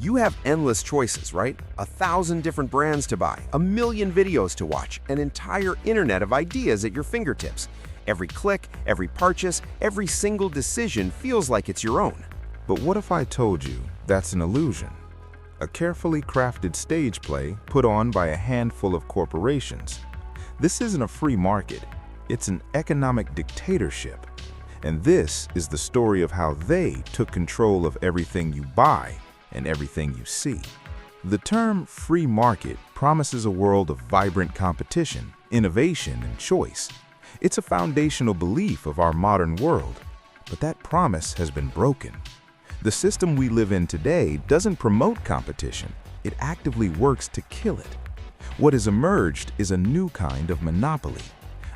You have endless choices, right? 1,000 different brands to buy, a million videos to watch, an entire internet of ideas at your fingertips. Every click, every purchase, every single decision feels like it's your own. But what if I told you that's an illusion? A carefully crafted stage play put on by a handful of corporations. This isn't a free market, it's an economic dictatorship. And this is the story of how they took control of everything you buy and everything you see. The term free market promises a world of vibrant competition, innovation, and choice. It's a foundational belief of our modern world, but that promise has been broken. The system we live in today doesn't promote competition, it actively works to kill it. What has emerged is a new kind of monopoly,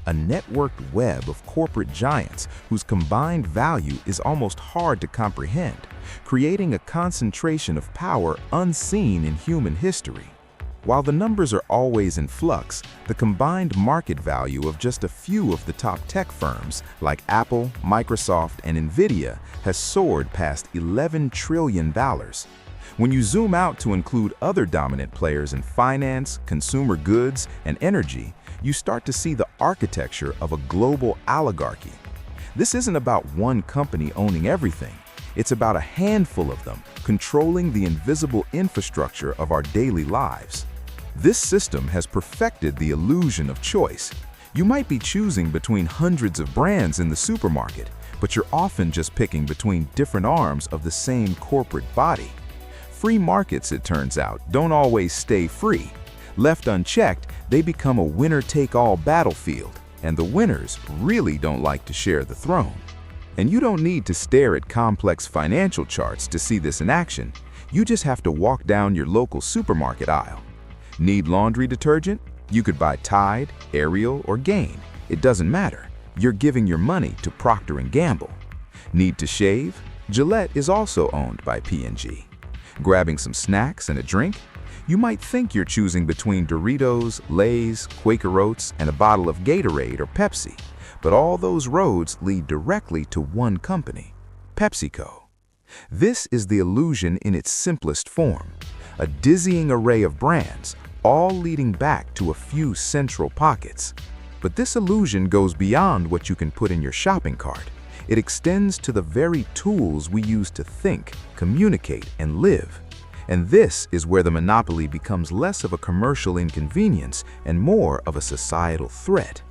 a networked web of corporate giants whose combined value is almost hard to comprehend, creating a concentration of power unseen in human history. While the numbers are always in flux, the combined market value of just a few of the top tech firms like Apple, Microsoft, and Nvidia has soared past $11 trillion. When you zoom out to include other dominant players in finance, consumer goods, and energy, you start to see the architecture of a global oligarchy. This isn't about one company owning everything. It's about a handful of them controlling the invisible infrastructure of our daily lives. This system has perfected the illusion of choice. You might be choosing between hundreds of brands in the supermarket, but you're often just picking between different arms of the same corporate body. Free markets, it turns out, don't always stay free. Left unchecked, they become a winner-take-all battlefield, and the winners really don't like to share the throne. And you don't need to stare at complex financial charts to see this in action. You just have to walk down your local supermarket aisle. Need laundry detergent? You could buy Tide, Ariel, or Gain. It doesn't matter. You're giving your money to Procter & Gamble. Need to shave? Gillette is also owned by P&G. Grabbing some snacks and a drink? You might think you're choosing between Doritos, Lay's, Quaker Oats, and a bottle of Gatorade or Pepsi. But all those roads lead directly to one company, PepsiCo. This is the illusion in its simplest form, a dizzying array of brands, all leading back to a few central pockets. But this illusion goes beyond what you can put in your shopping cart. It extends to the very tools we use to think, communicate, and live. And this is where the monopoly becomes less of a commercial inconvenience and more of a societal threat.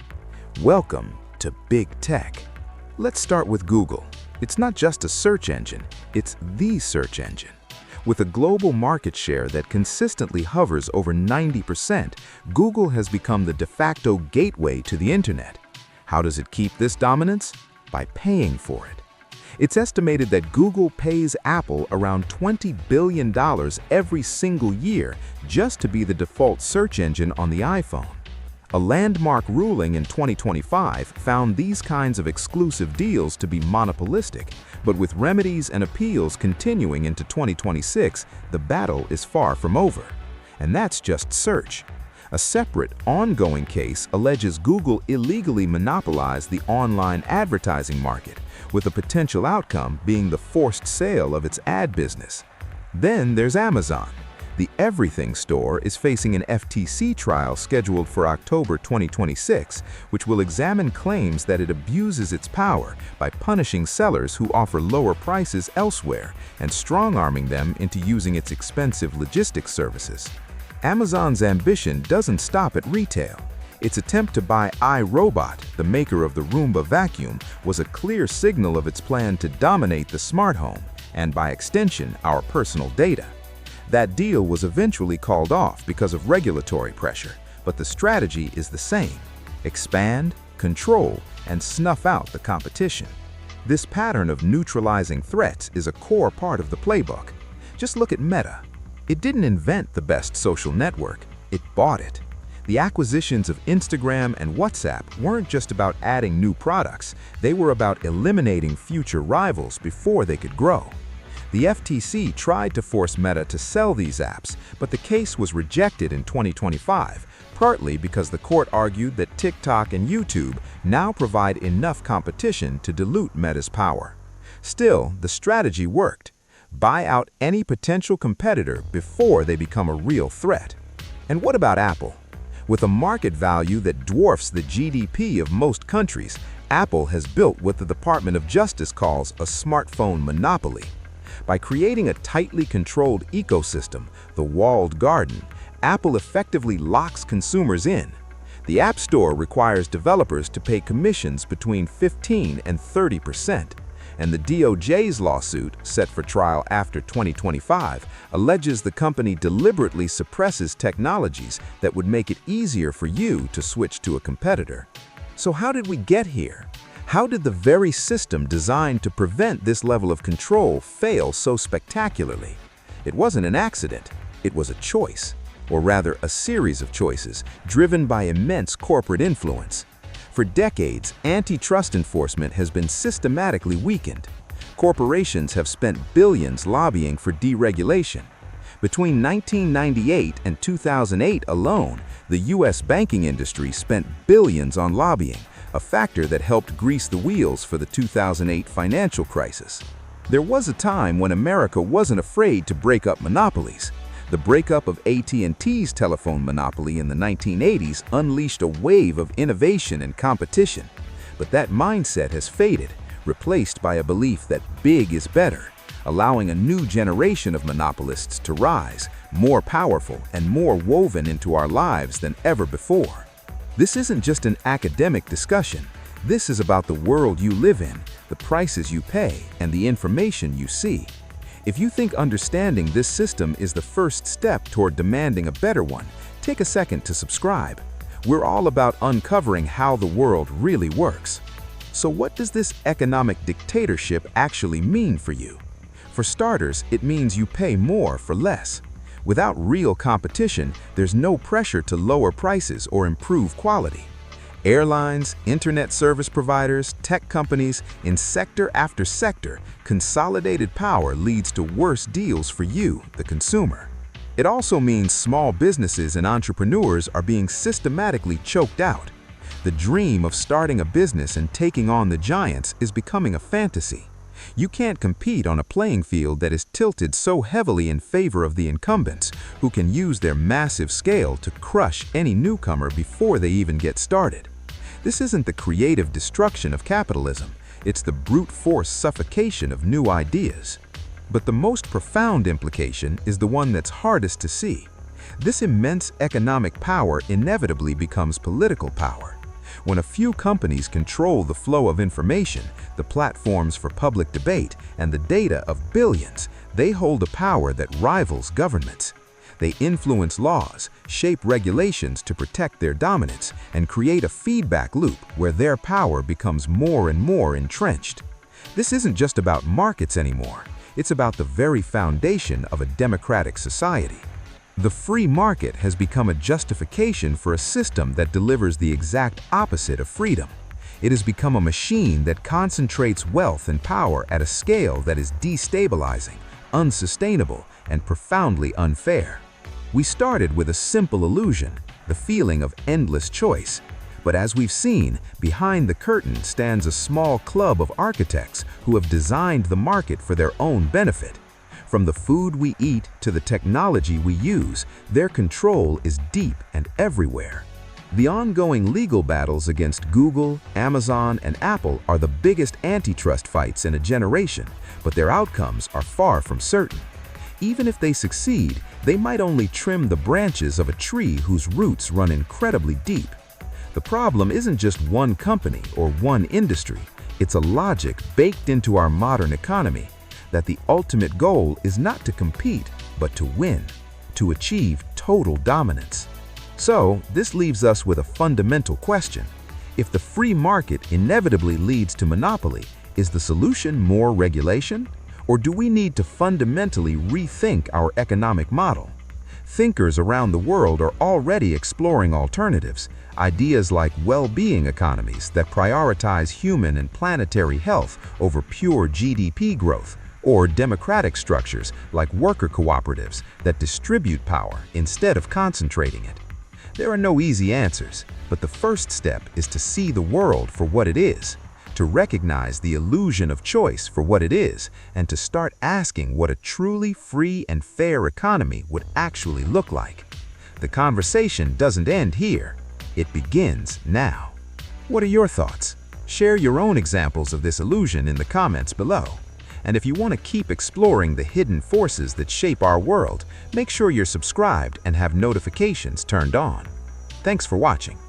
Welcome to Big Tech. Let's start with Google. It's not just a search engine, it's the search engine. With a global market share that consistently hovers over 90%, Google has become the de facto gateway to the internet. How does it keep this dominance? By paying for it. It's estimated that Google pays Apple around $20 billion every single year just to be the default search engine on the iPhone. A landmark ruling in 2025 found these kinds of exclusive deals to be monopolistic, but with remedies and appeals continuing into 2026, the battle is far from over. And that's just search. A separate, ongoing case alleges Google illegally monopolized the online advertising market, with a potential outcome being the forced sale of its ad business. Then there's Amazon. The Everything Store is facing an FTC trial scheduled for October 2026, which will examine claims that it abuses its power by punishing sellers who offer lower prices elsewhere and strong-arming them into using its expensive logistics services. Amazon's ambition doesn't stop at retail. Its attempt to buy iRobot, the maker of the Roomba vacuum, was a clear signal of its plan to dominate the smart home and, by extension, our personal data. That deal was eventually called off because of regulatory pressure, but the strategy is the same: expand, control, and snuff out the competition. This pattern of neutralizing threats is a core part of the playbook. Just look at Meta. It didn't invent the best social network, it bought it. The acquisitions of Instagram and WhatsApp weren't just about adding new products, they were about eliminating future rivals before they could grow. The FTC tried to force Meta to sell these apps, but the case was rejected in 2025, partly because the court argued that TikTok and YouTube now provide enough competition to dilute Meta's power. Still, the strategy worked. buy out any potential competitor before they become a real threat. And what about Apple? With a market value that dwarfs the GDP of most countries, Apple has built what the Department of Justice calls a smartphone monopoly. By creating a tightly controlled ecosystem, the walled garden, Apple effectively locks consumers in. The App Store requires developers to pay commissions between 15 and 30%, and the DOJ's lawsuit, set for trial after 2025, alleges the company deliberately suppresses technologies that would make it easier for you to switch to a competitor. So how did we get here? How did the very system designed to prevent this level of control fail so spectacularly? It wasn't an accident, it was a choice, or rather a series of choices driven by immense corporate influence. For decades, antitrust enforcement has been systematically weakened. Corporations have spent billions lobbying for deregulation. Between 1998 and 2008 alone, the U.S. banking industry spent billions on lobbying, a factor that helped grease the wheels for the 2008 financial crisis. There was a time when America wasn't afraid to break up monopolies. The breakup of AT&T's telephone monopoly in the 1980s unleashed a wave of innovation and competition. But that mindset has faded, replaced by a belief that big is better, allowing a new generation of monopolists to rise, more powerful and more woven into our lives than ever before. This isn't just an academic discussion. This is about the world you live in, the prices you pay, and the information you see. If you think understanding this system is the first step toward demanding a better one, take a second to subscribe. We're all about uncovering how the world really works. So what does this economic dictatorship actually mean for you? For starters, it means you pay more for less. Without real competition, there's no pressure to lower prices or improve quality. Airlines, internet service providers, tech companies, in sector after sector, consolidated power leads to worse deals for you, the consumer. It also means small businesses and entrepreneurs are being systematically choked out. The dream of starting a business and taking on the giants is becoming a fantasy. You can't compete on a playing field that is tilted so heavily in favor of the incumbents, who can use their massive scale to crush any newcomer before they even get started. This isn't the creative destruction of capitalism, it's the brute force suffocation of new ideas. But the most profound implication is the one that's hardest to see. This immense economic power inevitably becomes political power. When a few companies control the flow of information, the platforms for public debate, and the data of billions, they hold a power that rivals governments. They influence laws, shape regulations to protect their dominance, and create a feedback loop where their power becomes more and more entrenched. This isn't just about markets anymore. It's about the very foundation of a democratic society. The free market has become a justification for a system that delivers the exact opposite of freedom. It has become a machine that concentrates wealth and power at a scale that is destabilizing, unsustainable, and profoundly unfair. We started with a simple illusion, the feeling of endless choice. But as we've seen, behind the curtain stands a small club of architects who have designed the market for their own benefit. From the food we eat to the technology we use, their control is deep and everywhere. The ongoing legal battles against Google, Amazon, and Apple are the biggest antitrust fights in a generation, but their outcomes are far from certain. Even if they succeed, they might only trim the branches of a tree whose roots run incredibly deep. The problem isn't just one company or one industry, it's a logic baked into our modern economy that the ultimate goal is not to compete, but to win, to achieve total dominance. So, this leaves us with a fundamental question. If the free market inevitably leads to monopoly, is the solution more regulation? Or do we need to fundamentally rethink our economic model? Thinkers around the world are already exploring alternatives, ideas like well-being economies that prioritize human and planetary health over pure GDP growth, or democratic structures like worker cooperatives that distribute power instead of concentrating it. There are no easy answers, but the first step is to see the world for what it is, to recognize the illusion of choice for what it is and to start asking what a truly free and fair economy would actually look like. The conversation doesn't end here. It begins now. What are your thoughts? Share your own examples of this illusion in the comments below. And if you want to keep exploring the hidden forces that shape our world, make sure you're subscribed and have notifications turned on. Thanks for watching.